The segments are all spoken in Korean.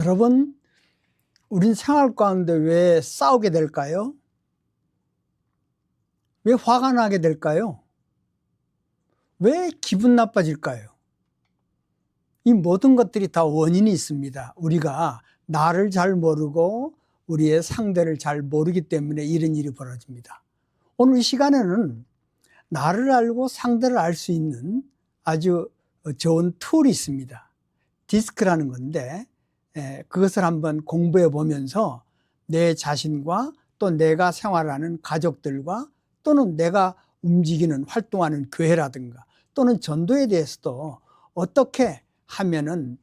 여러분, 우린 생활 가운데 왜 싸우게 될까요? 왜 화가 나게 될까요? 왜 기분 나빠질까요? 이 모든 것들이 다 원인이 있습니다. 우리가 나를 잘 모르고 우리의 상대를 잘 모르기 때문에 이런 일이 벌어집니다. 오늘 이 시간에는 나를 알고 상대를 알 수 있는 아주 좋은 툴이 있습니다. 디스크라는 건데 그것을 한번 공부해 보면서 내 자신과 또 내가 생활하는 가족들과 또는 내가 움직이는 활동하는 교회라든가 또는 전도에 대해서도 어떻게 하면은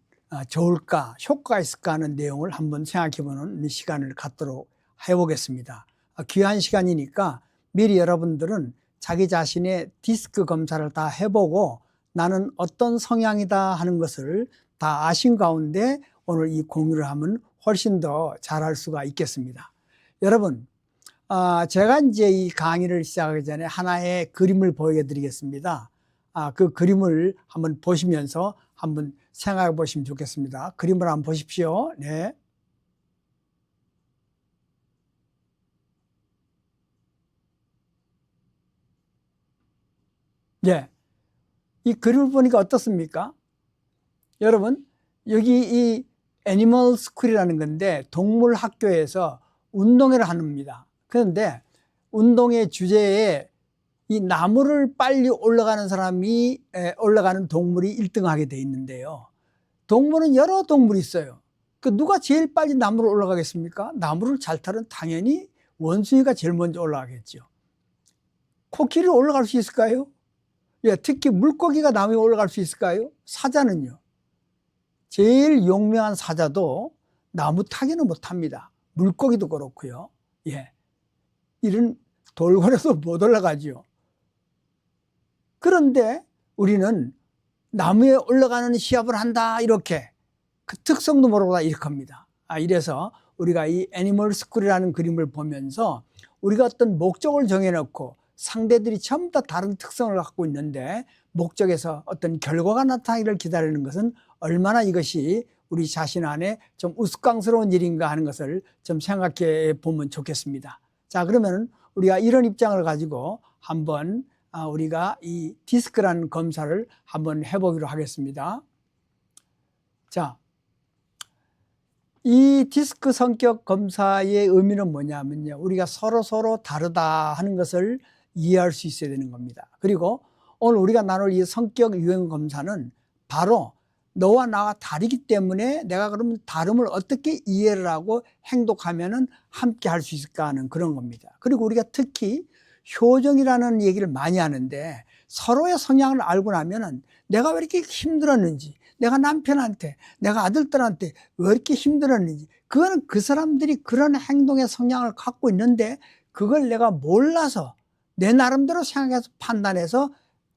좋을까, 효과가 있을까 하는 내용을 한번 생각해 보는 시간을 갖도록 해보겠습니다. 귀한 시간이니까 미리 여러분들은 자기 자신의 디스크 검사를 다 해보고 나는 어떤 성향이다 하는 것을 다 아신 가운데 오늘 이 공유를 하면 훨씬 더 잘할 수가 있겠습니다. 여러분, 제가 이제 이 강의를 시작하기 전에 하나의 그림을 보여드리겠습니다. 그 그림을 한번 보시면서 한번 생각해 보시면 좋겠습니다. 그림을 한번 보십시오. 네. 네. 이 그림을 보니까 어떻습니까? 여러분, 여기 이 애니멀 스쿨이라는 건데 동물 학교에서 운동회를 합니다. 그런데 운동회 주제에 이 나무를 빨리 올라가는 사람이 올라가는 동물이 1등 하게 돼 있는데요. 동물은 여러 동물이 있어요. 그 누가 제일 빨리 나무를 올라가겠습니까? 나무를 잘 타는 당연히 원숭이가 제일 먼저 올라가겠죠. 코끼리 올라갈 수 있을까요? 예, 특히 물고기가 나무에 올라갈 수 있을까요? 사자는요. 제일 용맹한 사자도 나무 타기는 못합니다. 물고기도 그렇고요. 예, 이런 돌고래도 못 올라가죠. 그런데 우리는 나무에 올라가는 시합을 한다 이렇게 그 특성도 모르고 이렇게 합니다. 이래서 우리가 이 애니멀 스쿨이라는 그림을 보면서 우리가 어떤 목적을 정해놓고 상대들이 전부 다 다른 특성을 갖고 있는데 목적에서 어떤 결과가 나타나기를 기다리는 것은 얼마나 이것이 우리 자신 안에 좀 우스꽝스러운 일인가 하는 것을 좀 생각해 보면 좋겠습니다. 자, 그러면 우리가 이런 입장을 가지고 한번 우리가 이 디스크라는 검사를 한번 해보기로 하겠습니다. 자, 이 디스크 성격 검사의 의미는 뭐냐면요. 우리가 서로 다르다 하는 것을 이해할 수 있어야 되는 겁니다. 그리고 오늘 우리가 나눌 이 성격 유형 검사는 바로 너와 나와 다르기 때문에 내가 그러면 다름을 어떻게 이해를 하고 행동하면은 함께 할 수 있을까 하는 그런 겁니다. 그리고 우리가 특히 효정이라는 얘기를 많이 하는데 서로의 성향을 알고 나면은 내가 왜 이렇게 힘들었는지, 내가 남편한테, 내가 아들들한테 왜 이렇게 힘들었는지, 그거는 그 사람들이 그런 행동의 성향을 갖고 있는데 그걸 내가 몰라서 내 나름대로 생각해서 판단해서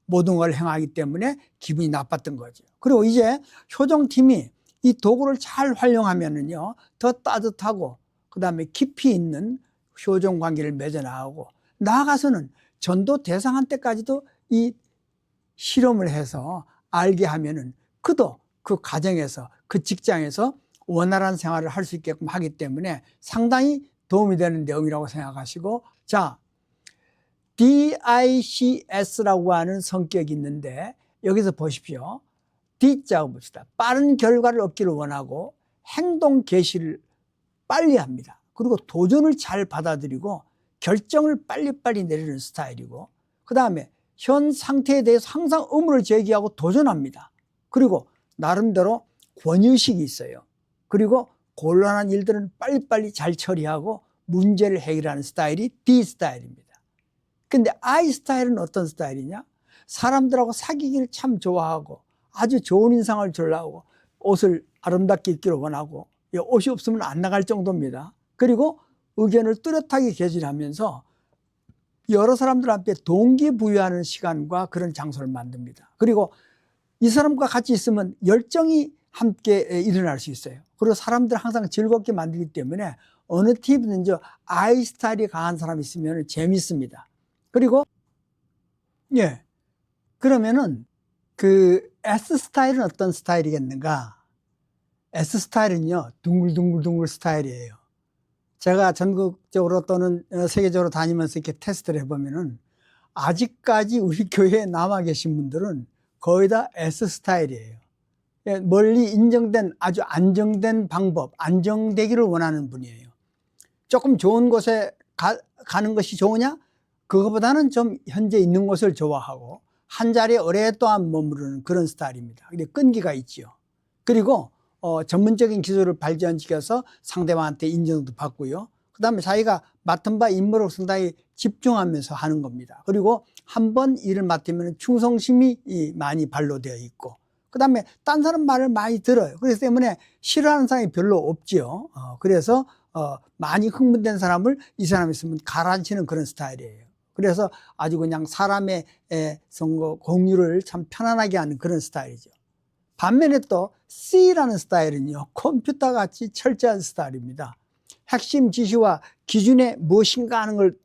모든 걸 행하기 때문에 기분이 나빴던 거죠. 그리고 이제 효정팀이 이 도구를 잘 활용하면은요, 더 따뜻하고 그 다음에 깊이 있는 효정 관계를 맺어나가고 나아가서는 전도 대상한테까지도 이 실험을 해서 알게 하면은 그도 그 가정에서 그 직장에서 원활한 생활을 할 수 있게끔 하기 때문에 상당히 도움이 되는 내용이라고 생각하시고, 자, DICS라고 하는 성격이 있는데 여기서 보십시오. D자고 봅시다. 빠른 결과를 얻기를 원하고 행동 개시를 빨리 합니다. 그리고 도전을 잘 받아들이고 결정을 빨리빨리 내리는 스타일이고, 그 다음에 현 상태에 대해서 항상 의문을 제기하고 도전합니다. 그리고 나름대로 권위의식이 있어요. 그리고 곤란한 일들은 빨리빨리 잘 처리하고 문제를 해결하는 스타일이 D 스타일입니다. 근데 I 스타일은 어떤 스타일이냐? 사람들하고 사귀기를 참 좋아하고 아주 좋은 인상을 주려고 옷을 아름답게 입기를 원하고 옷이 없으면 안 나갈 정도입니다. 그리고 의견을 뚜렷하게 개진하면서 여러 사람들 앞에 동기부여하는 시간과 그런 장소를 만듭니다. 그리고 이 사람과 같이 있으면 열정이 함께 일어날 수 있어요. 그리고 사람들을 항상 즐겁게 만들기 때문에 어느 팀이든지 I 스타일이 강한 사람이 있으면 재밌습니다. 그리고 예, 그러면은 그 S 스타일은 어떤 스타일이겠는가? S 스타일은요, 둥글둥글둥글 스타일이에요. 제가 전국적으로 또는 세계적으로 다니면서 이렇게 테스트를 해보면은 아직까지 우리 교회에 남아 계신 분들은 거의 다 S 스타일이에요. 멀리 인정된 아주 안정된 방법, 안정되기를 원하는 분이에요. 조금 좋은 곳에 가는 것이 좋으냐? 그거보다는 좀 현재 있는 곳을 좋아하고 한 자리에 오랫동안 머무르는 그런 스타일입니다. 근데 끈기가 있지요. 그리고 전문적인 기술을 발전시켜서 상대방한테 인정도 받고요. 그 다음에 자기가 맡은 바 임무를 상당히 집중하면서 하는 겁니다. 그리고 한번 일을 맡으면 충성심이 많이 발로되어 있고, 그 다음에 딴 사람 말을 많이 들어요. 그래서 때문에 싫어하는 사람이 별로 없지요. 그래서 많이 흥분된 사람을 이 사람이 있으면 가라앉히는 그런 스타일이에요. 그래서 아주 그냥 사람의 공유를 참 편안하게 하는 그런 스타일이죠. 반면에 또 C라는 스타일은요, 컴퓨터 같이 철저한 스타일입니다. 핵심 지시와 기준에 무엇인가 하는 걸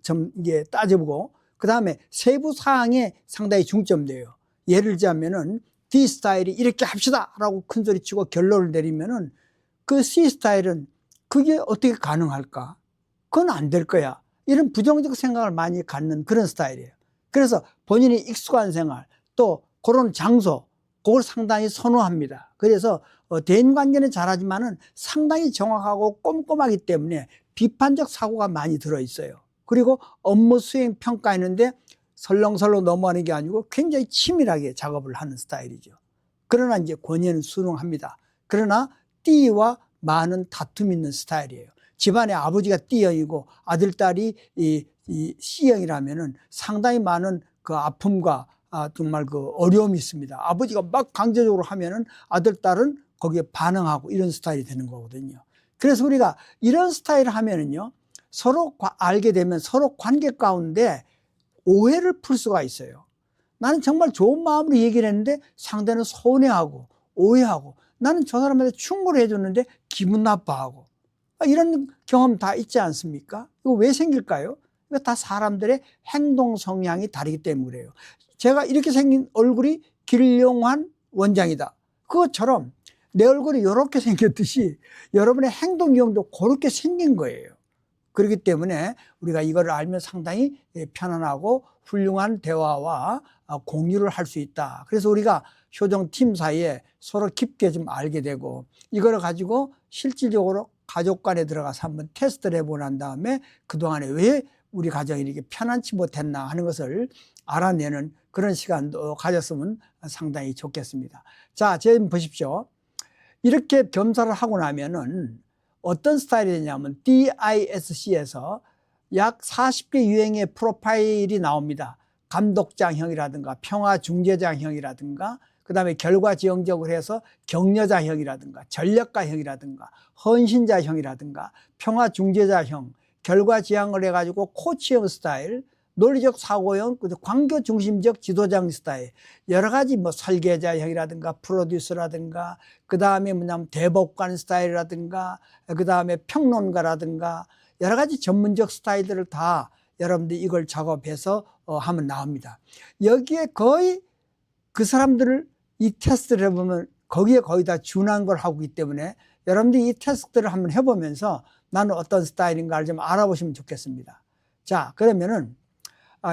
좀 이게 따져보고, 그 다음에 세부 사항에 상당히 중점돼요. 예를 들자면은 D 스타일이 이렇게 합시다 라고 큰 소리 치고 결론을 내리면은 그 C 스타일은 그게 어떻게 가능할까? 그건 안 될 거야. 이런 부정적 생각을 많이 갖는 그런 스타일이에요. 그래서 본인이 익숙한 생활, 또 그런 장소, 그걸 상당히 선호합니다. 그래서 대인 관계는 잘하지만은 상당히 정확하고 꼼꼼하기 때문에 비판적 사고가 많이 들어있어요. 그리고 업무 수행 평가했는데 설렁설렁 넘어가는 게 아니고 굉장히 치밀하게 작업을 하는 스타일이죠. 그러나 이제 권위는 순응합니다. 그러나 D와 많은 다툼이 있는 스타일이에요. 집안에 아버지가 D형이고 아들, 딸이 이 C형이라면은 상당히 많은 그 아픔과 정말 그 어려움이 있습니다. 아버지가 막 강제적으로 하면은 아들, 딸은 거기에 반응하고 이런 스타일이 되는 거거든요. 그래서 우리가 이런 스타일을 하면은요, 서로 알게 되면 서로 관계 가운데 오해를 풀 수가 있어요. 나는 정말 좋은 마음으로 얘기를 했는데 상대는 서운해하고 오해하고, 나는 저 사람한테 충고를 해줬는데 기분 나빠하고, 이런 경험 다 있지 않습니까? 이거 왜 생길까요? 이거 다 사람들의 행동 성향이 다르기 때문에 그래요. 제가 이렇게 생긴 얼굴이 길용환 원장이다. 그것처럼 내 얼굴이 이렇게 생겼듯이 여러분의 행동 유형도 그렇게 생긴 거예요. 그렇기 때문에 우리가 이걸 알면 상당히 편안하고 훌륭한 대화와 공유를 할 수 있다. 그래서 우리가 효정팀 사이에 서로 깊게 좀 알게 되고, 이걸 가지고 실질적으로 가족 간에 들어가서 한번 테스트를 해보고 난 다음에 그동안에 왜 우리 가정이 이렇게 편안치 못했나 하는 것을 알아내는 그런 시간도 가졌으면 상당히 좋겠습니다. 자, 지금 보십시오. 이렇게 검사를 하고 나면은 어떤 스타일이 되냐면 DISC에서 약 40개 유형의 프로파일이 나옵니다. 감독자형이라든가 평화중재자형이라든가, 그 다음에 결과지향적으로 해서 격려자형이라든가 전략가형이라든가 헌신자형이라든가 평화중재자형, 결과지향을 해가지고 코치형 스타일, 논리적 사고형, 관계중심적 지도자형 스타일, 여러 가지 뭐 설계자형이라든가 프로듀서라든가, 그 다음에 뭐냐면 대법관 스타일이라든가, 그 다음에 평론가라든가 여러 가지 전문적 스타일들을 다 여러분들이 이걸 작업해서 하면 나옵니다. 여기에 거의 그 사람들을 이 테스트를 해보면 거기에 거의 다 준한 걸 하고 있기 때문에 여러분들이 이 테스트를 한번 해보면서 나는 어떤 스타일인가를 좀 알아보시면 좋겠습니다. 자, 그러면은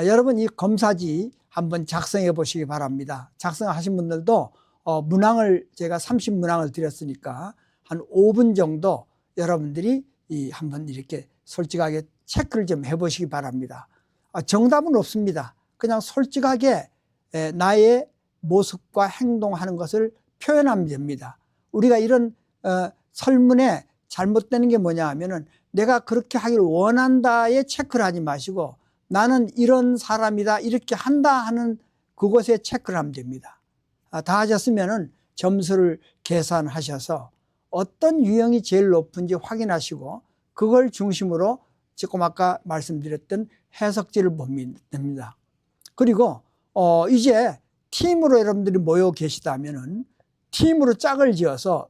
여러분 이 검사지 한번 작성해 보시기 바랍니다. 작성하신 분들도 문항을 제가 30문항을 드렸으니까 한 5분 정도 여러분들이 한번 이렇게 솔직하게 체크를 좀 해보시기 바랍니다. 정답은 없습니다. 그냥 솔직하게 나의 모습과 행동하는 것을 표현하면 됩니다. 우리가 이런 설문에 잘못되는 게 뭐냐 하면은 내가 그렇게 하기를 원한다에 체크를 하지 마시고 나는 이런 사람이다 이렇게 한다 하는 그것에 체크를 하면 됩니다. 다 하셨으면은 점수를 계산하셔서 어떤 유형이 제일 높은지 확인하시고 그걸 중심으로 지금 아까 말씀드렸던 해석지를 보면 됩니다. 그리고 이제 팀으로 여러분들이 모여 계시다면은 팀으로 짝을 지어서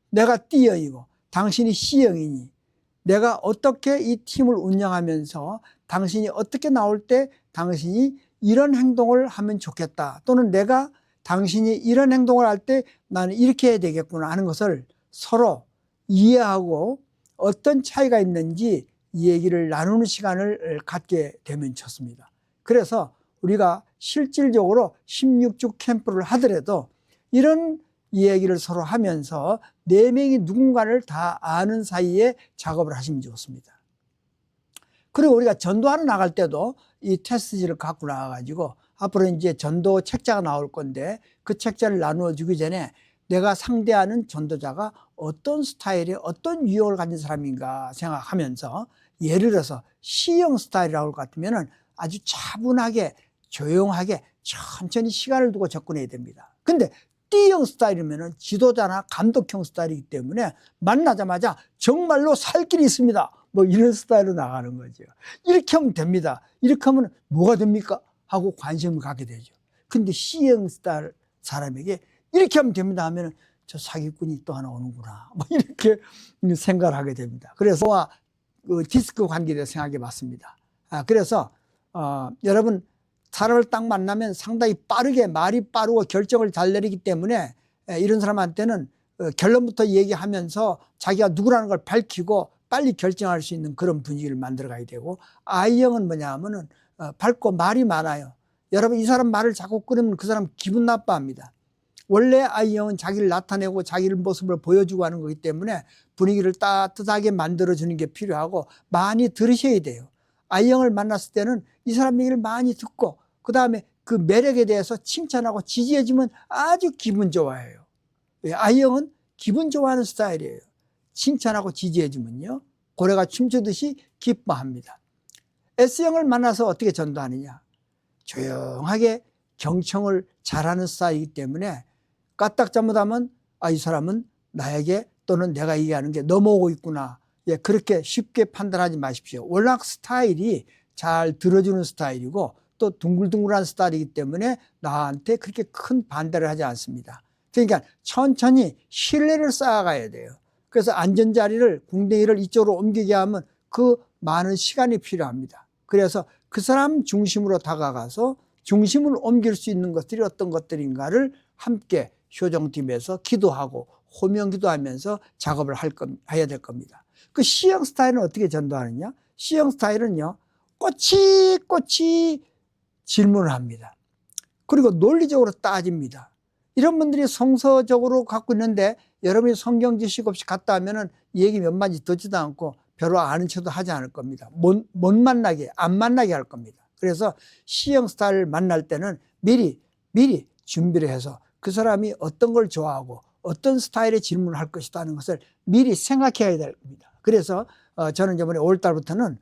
내가 D형이고 당신이 C형이니 내가 어떻게 이 팀을 운영하면서 당신이 어떻게 나올 때 당신이 이런 행동을 하면 좋겠다, 또는 내가 당신이 이런 행동을 할 때 나는 이렇게 해야 되겠구나 하는 것을 서로 이해하고 어떤 차이가 있는지 이 얘기를 나누는 시간을 갖게 되면 좋습니다. 그래서 우리가 실질적으로 16주 캠프를 하더라도 이런 이야기를 서로 하면서 4명이 누군가를 다 아는 사이에 작업을 하시면 좋습니다. 그리고 우리가 전도하러 나갈 때도 이 테스트지를 갖고 나와가지고 앞으로 이제 전도 책자가 나올 건데 그 책자를 나누어 주기 전에 내가 상대하는 전도자가 어떤 스타일의 어떤 유형을 가진 사람인가 생각하면서 예를 들어서 C형 스타일이라고 할 것 같으면 아주 차분하게 조용하게 천천히 시간을 두고 접근해야 됩니다. 근데 D형 스타일이면 지도자나 감독형 스타일이기 때문에 만나자마자 정말로 살 길이 있습니다. 뭐 이런 스타일로 나가는 거죠. 이렇게 하면 됩니다. 이렇게 하면 뭐가 됩니까? 하고 관심을 갖게 되죠. 근데 C형 스타일 사람에게 이렇게 하면 됩니다 하면 저 사기꾼이 또 하나 오는구나. 뭐 이렇게 생각을 하게 됩니다. 그래서 그 디스크 관계에 대해서 생각해 봤습니다. 그래서 여러분 사람을 딱 만나면 상당히 빠르게 말이 빠르고 결정을 잘 내리기 때문에 이런 사람한테는 결론부터 얘기하면서 자기가 누구라는 걸 밝히고 빨리 결정할 수 있는 그런 분위기를 만들어 가야 되고, I형은 뭐냐 하면은 밝고 말이 많아요. 여러분 이 사람 말을 자꾸 끊으면 그 사람 기분 나빠합니다. 원래 I형은 자기를 나타내고 자기를 모습을 보여주고 하는 거기 때문에 분위기를 따뜻하게 만들어주는 게 필요하고 많이 들으셔야 돼요. I형을 만났을 때는 이 사람 얘기를 많이 듣고 그 다음에 그 매력에 대해서 칭찬하고 지지해주면 아주 기분 좋아해요. I형은 기분 좋아하는 스타일이에요. 칭찬하고 지지해주면요 고래가 춤추듯이 기뻐합니다. S형을 만나서 어떻게 전도하느냐, 조용하게 경청을 잘하는 스타일이기 때문에 까딱 잘못하면 이 사람은 나에게 또는 내가 얘기하는 게 넘어오고 있구나, 그렇게 쉽게 판단하지 마십시오. 워낙 스타일이 잘 들어주는 스타일이고 또 둥글둥글한 스타일이기 때문에 나한테 그렇게 큰 반대를 하지 않습니다. 그러니까 천천히 신뢰를 쌓아가야 돼요. 그래서 안전자리를 궁뎅이를 이쪽으로 옮기게 하면 그 많은 시간이 필요합니다. 그래서 그 사람 중심으로 다가가서 중심을 옮길 수 있는 것들이 어떤 것들인가를 함께 효정팀에서 기도하고 호명 기도하면서 작업을 해야 될 겁니다. 그 C형 스타일은 어떻게 전도하느냐? C형 스타일은요 꼬치꼬치 질문을 합니다. 그리고 논리적으로 따집니다. 이런 분들이 성서적으로 갖고 있는데 여러분이 성경 지식 없이 갔다 하면은 얘기 몇 마디 듣지도 않고 별로 아는 척도 하지 않을 겁니다. 못 만나게, 안 만나게 할 겁니다. 그래서 C형 스타일을 만날 때는 미리 준비를 해서 그 사람이 어떤 걸 좋아하고 어떤 스타일의 질문을 할 것이다 하는 것을 미리 생각해야 될 겁니다. 그래서 저는 이번에 5월달부터는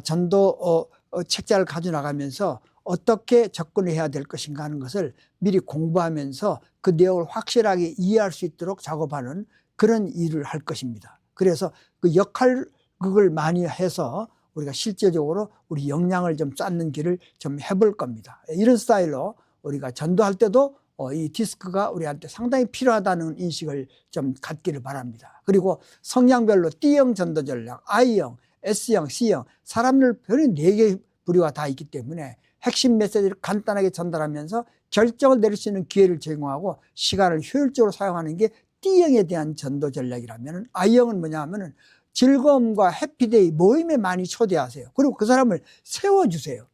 전도 책자를 가져나가면서 어떻게 접근해야 될 것인가 하는 것을 미리 공부하면서 그 내용을 확실하게 이해할 수 있도록 작업하는 그런 일을 할 것입니다. 그래서 그 역할극을 많이 해서 우리가 실제적으로 우리 역량을 좀 쌓는 길을 좀 해볼 겁니다. 이런 스타일로 우리가 전도할 때도 이 디스크가 우리한테 상당히 필요하다는 인식을 좀 갖기를 바랍니다. 그리고 성향별로 D형 전도 전략, I형, S형, C형, 사람들 별이 4개의 부류가 다 있기 때문에 핵심 메시지를 간단하게 전달하면서 결정을 내릴 수 있는 기회를 제공하고 시간을 효율적으로 사용하는 게 D형에 대한 전도 전략이라면, I형은 뭐냐 하면은 즐거움과 해피데이 모임에 많이 초대하세요. 그리고 그 사람을 세워주세요.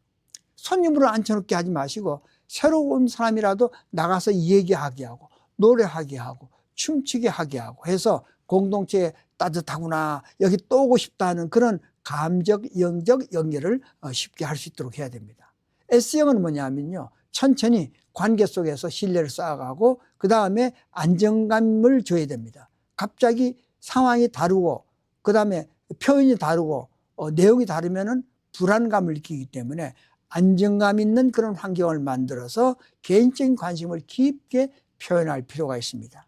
손님으로 앉혀놓게 하지 마시고 새로운 사람이라도 나가서 얘기하게 하고 노래하게 하고 춤추게 하게 하고 해서 공동체에 따뜻하구나, 여기 또 오고 싶다 하는 그런 감적, 영적 연결을 쉽게 할 수 있도록 해야 됩니다. S형은 뭐냐면요, 천천히 관계 속에서 신뢰를 쌓아가고 그 다음에 안정감을 줘야 됩니다. 갑자기 상황이 다르고 그 다음에 표현이 다르고 내용이 다르면은 불안감을 느끼기 때문에 안정감 있는 그런 환경을 만들어서 개인적인 관심을 깊게 표현할 필요가 있습니다.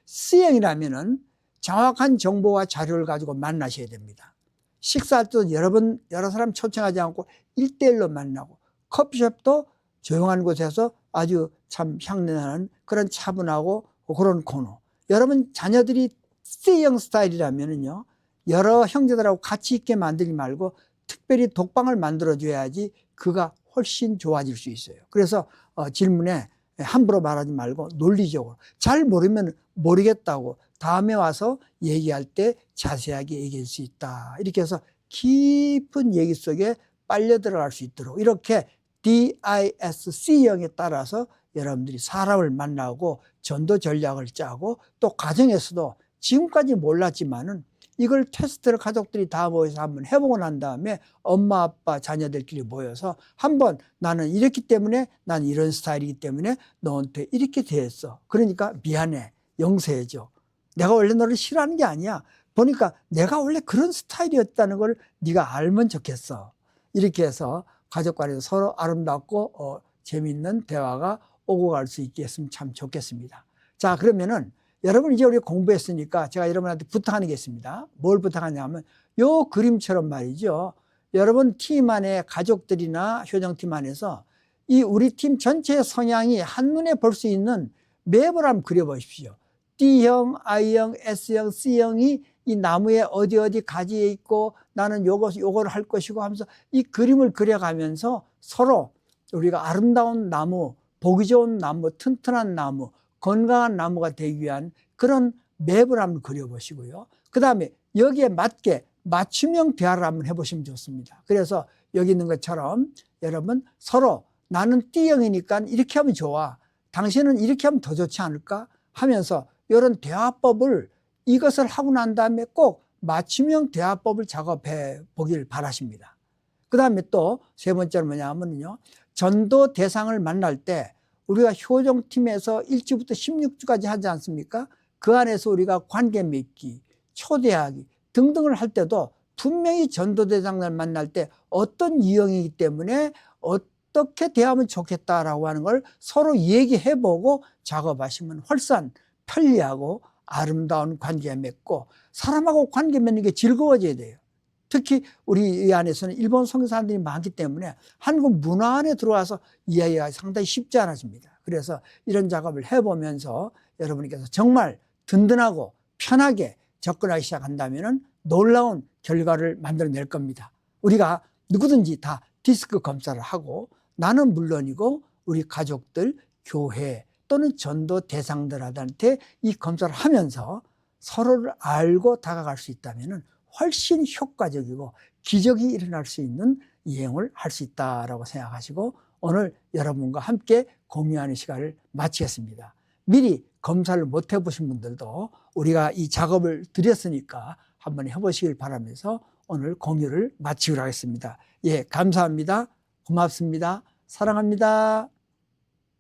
C형이라면은 정확한 정보와 자료를 가지고 만나셔야 됩니다. 식사할 때도 여러 사람 초청하지 않고 1대1로 만나고, 커피숍도 조용한 곳에서 아주 참 향내나는 그런 차분하고 그런 코너. 여러분 자녀들이 C형 스타일이라면은요, 여러 형제들하고 같이 있게 만들지 말고 특별히 독방을 만들어줘야지 그가 훨씬 좋아질 수 있어요. 그래서 질문에 함부로 말하지 말고 논리적으로. 잘 모르면 모르겠다고 다음에 와서 얘기할 때 자세하게 얘기할 수 있다. 이렇게 해서 깊은 얘기 속에 빨려 들어갈 수 있도록 이렇게 DISC형에 따라서 여러분들이 사람을 만나고 전도 전략을 짜고 또 가정에서도 지금까지 몰랐지만은 이걸 테스트를 가족들이 다 모여서 한번 해보고 난 다음에 엄마, 아빠, 자녀들끼리 모여서 한번 나는 이렇기 때문에 난 이런 스타일이기 때문에 너한테 이렇게 대했어. 그러니까 미안해. 용서해줘. 내가 원래 너를 싫어하는 게 아니야. 보니까 내가 원래 그런 스타일이었다는 걸 네가 알면 좋겠어. 이렇게 해서 가족 간에서 서로 아름답고 재미있는 대화가 오고 갈 수 있게 했으면 참 좋겠습니다. 자, 그러면은 여러분 이제 우리가 공부했으니까 제가 여러분한테 부탁하는 게 있습니다. 뭘 부탁하냐면 요 그림처럼 말이죠. 여러분 팀 안에 가족들이나 효정팀 안에서 이 우리 팀 전체의 성향이 한눈에 볼 수 있는 맵을 한번 그려보십시오. D형, I형, S형, C형이 이 나무에 어디 가지에 있고 나는 요거를 할 것이고 하면서 이 그림을 그려가면서 서로 우리가 아름다운 나무, 보기 좋은 나무, 튼튼한 나무, 건강한 나무가 되기 위한 그런 맵을 한번 그려보시고요. 그 다음에 여기에 맞게 맞춤형 대화를 한번 해보시면 좋습니다. 그래서 여기 있는 것처럼 여러분 서로 나는 D형이니까 이렇게 하면 좋아. 당신은 이렇게 하면 더 좋지 않을까? 하면서 이런 대화법을 이것을 하고 난 다음에 꼭 맞춤형 대화법을 작업해 보길 바라십니다. 그 다음에 또 세 번째는 뭐냐면요. 전도 대상을 만날 때 우리가 효정팀에서 1주부터 16주까지 하지 않습니까? 그 안에서 우리가 관계 맺기, 초대하기 등등을 할 때도 분명히 전도 대상을 만날 때 어떤 유형이기 때문에 어떻게 대하면 좋겠다라고 하는 걸 서로 얘기해보고 작업하시면 훨씬 편리하고 아름다운 관계 맺고 사람하고 관계 맺는 게 즐거워져야 돼요. 특히 우리 이 안에서는 일본 선교 사람들이 많기 때문에 한국 문화 안에 들어와서 이해하기가 상당히 쉽지 않아집니다. 그래서 이런 작업을 해보면서 여러분께서 정말 든든하고 편하게 접근하기 시작한다면 놀라운 결과를 만들어낼 겁니다. 우리가 누구든지 다 디스크 검사를 하고 나는 물론이고 우리 가족들, 교회 또는 전도 대상들한테 이 검사를 하면서 서로를 알고 다가갈 수 있다면 훨씬 효과적이고 기적이 일어날 수 있는 이행을 할 수 있다고 생각하시고 오늘 여러분과 함께 공유하는 시간을 마치겠습니다. 미리 검사를 못 해보신 분들도 우리가 이 작업을 드렸으니까 한번 해보시길 바라면서 오늘 공유를 마치도록 하겠습니다. 예, 감사합니다. 고맙습니다. 사랑합니다.